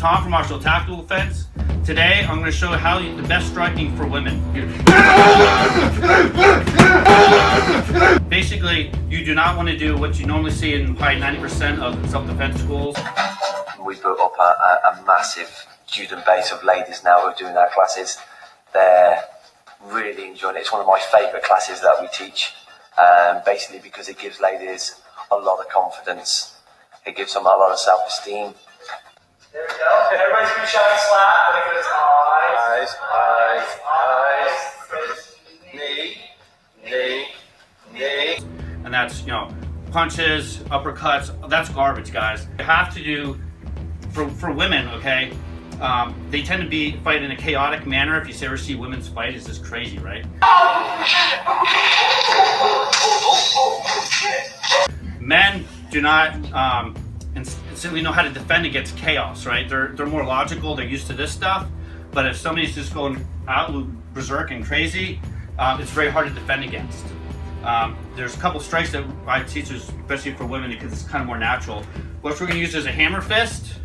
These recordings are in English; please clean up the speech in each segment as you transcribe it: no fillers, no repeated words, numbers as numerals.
Tom from Martial Tactical Defense. Today I'm going to show you how the best striking for women. Basically, you do not want to do what you normally see in probably 90% of self-defense schools. We built up a massive student base of ladies now who are doing our classes. They're really enjoying it. It's one of my favourite classes that we teach, basically because it gives ladies a lot of confidence. It gives them a lot of self-esteem. There we go. Everybody's going to shout and slap. Look at his eyes. Knee. And that's, punches, uppercuts. That's garbage, guys. You have to do, for women, okay, they tend to fight in a chaotic manner. If you ever see women's fight, it's just crazy, right? Men do not instantly know how to defend against chaos, right? They're more logical, they're used to this stuff. But if somebody's just going out berserk and crazy, it's very hard to defend against. There's a couple strikes that I teach, especially for women, because it's kind of more natural. What we're going to use is a hammer fist.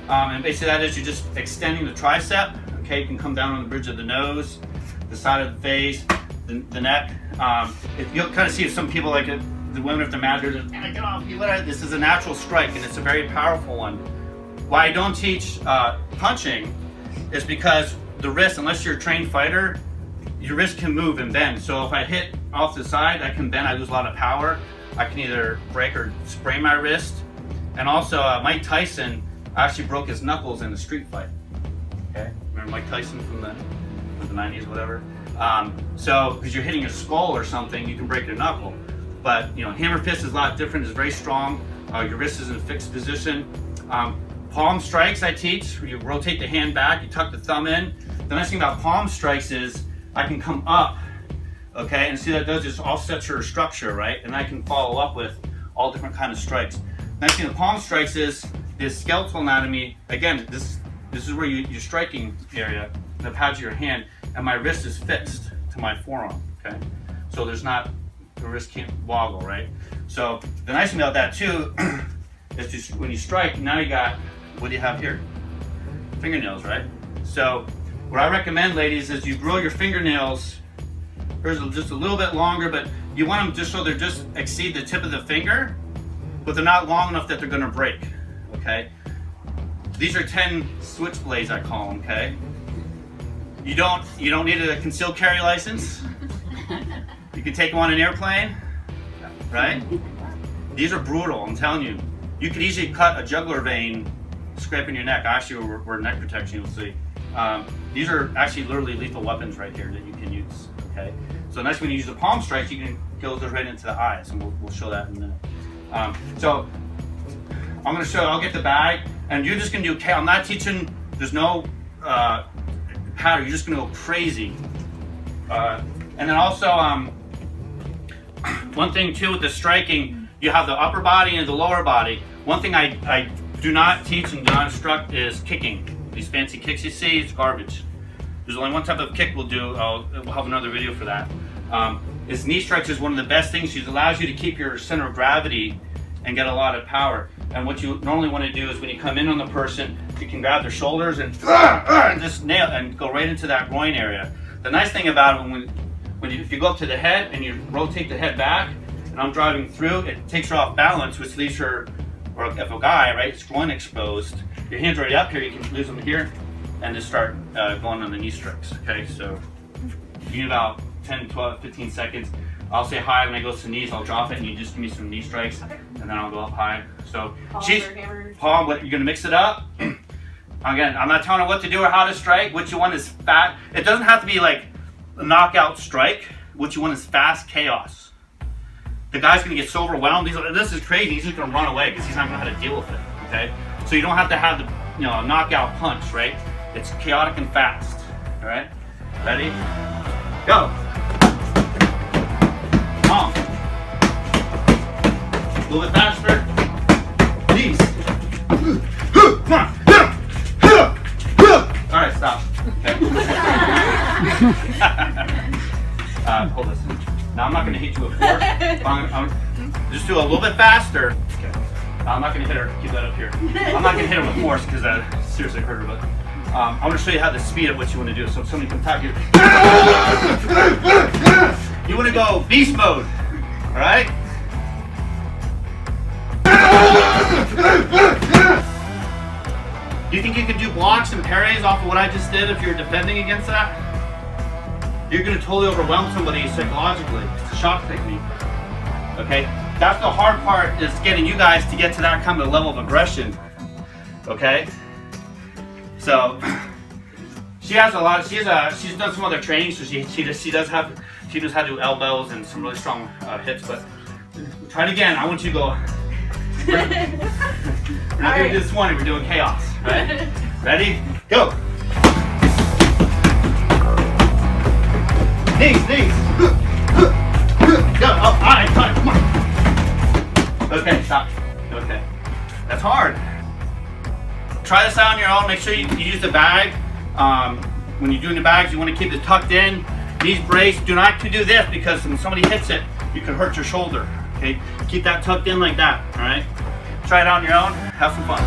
And basically that is you're just extending the tricep. Okay, you can come down on the bridge of the nose, the side of the face, the neck. You'll kind of see if some people like it. The women, if they're mad, they're just, get off, this is a natural strike, and it's a very powerful one. Why I don't teach punching is because the wrist, unless you're a trained fighter, your wrist can move and bend. So if I hit off the side, I can bend, I lose a lot of power. I can either break or sprain my wrist. And also, Mike Tyson actually broke his knuckles in a street fight. Okay, remember Mike Tyson from the 90s, whatever? So, because you're hitting a skull or something, you can break your knuckle. But hammer fist is a lot different. It's very strong. Your wrist is in a fixed position. Palm strikes I teach. You rotate the hand back. You tuck the thumb in. The nice thing about palm strikes is I can come up, okay, and see that does just offsets your structure, right? And I can follow up with all different kind of strikes. Nice thing with palm strikes is the skeletal anatomy. Again, this is where your striking area, the pads of your hand, and my wrist is fixed to my forearm. Okay, so the wrist can't woggle, right? So the nice thing about that too is just when you strike, now you got, what do you have here? Fingernails, right? So what I recommend, ladies, is you grow your fingernails. Here's just a little bit longer, but you want them just so they're just exceed the tip of the finger, but they're not long enough that they're gonna break, okay? These are 10 switchblades, I call them, okay? You don't need a concealed carry license. You can take them on an airplane, right? These are brutal, I'm telling you. You could easily cut a jugular vein, scraping your neck. Actually, we're neck protection, you'll see. These are actually literally lethal weapons right here that you can use, okay? So nice when you use the palm strikes, you can go right into the eyes, and we'll show that in a minute. So I'm gonna show you, I'll get the bag, and you're just gonna do, I'm not teaching, there's no pattern, you're just gonna go crazy. And then also, one thing too with the striking, you have the upper body and the lower body. One thing I do not teach and do not instruct is kicking. These fancy kicks you see, it's garbage. There's only one type of kick we'll do, we'll have another video for that. Is knee strikes is one of the best things. It allows you to keep your center of gravity and get a lot of power. And what you normally want to do is when you come in on the person, you can grab their shoulders and just nail and go right into that groin area. The nice thing about it, if you go up to the head and you rotate the head back, and I'm driving through, it takes her off balance, which leaves her, or if a guy, right, it's groin exposed, your hand's already up here, you can lose them here, and just start going on the knee strikes, okay? So you need about 10, 12, 15 seconds. I'll say hi when I go to knees, I'll drop it, and you just give me some knee strikes, and then I'll go up high. So, palm, you're gonna mix it up. Again, I'm not telling her what to do or how to strike. What you want is fat. It doesn't have to be like a knockout strike. What you want is fast chaos. The guy's gonna get so overwhelmed. This is crazy. He's just gonna run away because he's not gonna know how to deal with it. Okay, so you don't have to have the a knockout punch, right? It's chaotic and fast. All right, ready? Go. On. A little bit faster. Knees. Come on. All right, stop. Okay. Hold this. Now I'm not going to hit you with force. I'm just do a little bit faster. Okay. I'm not gonna hit her. Keep that up here. I'm not gonna hit her with force because that seriously hurt her. But I'm gonna show you how the speed at what you want to do. So if somebody comes attack you, you want to go beast mode. All right. Do you think you can do blocks and parries off of what I just did if you're defending against that? You're gonna totally overwhelm somebody psychologically. It's a shock technique. Okay? That's the hard part, is getting you guys to get to that kind of level of aggression. Okay? So she has a lot. She's done some other training, so she knows how to do elbows and some really strong hits. But try it again. I want you to go. We're not doing this one. We're doing chaos. Right? Ready? Go. Knees. Go. Oh, all right. Come on. Okay, stop. Okay. That's hard. Try this out on your own. Make sure you use the bag. When you're doing the bags, you want to keep it tucked in. Knees braced. Do not do this because when somebody hits it, you can hurt your shoulder. Okay? Keep that tucked in like that. All right? Try it on your own. Have some fun.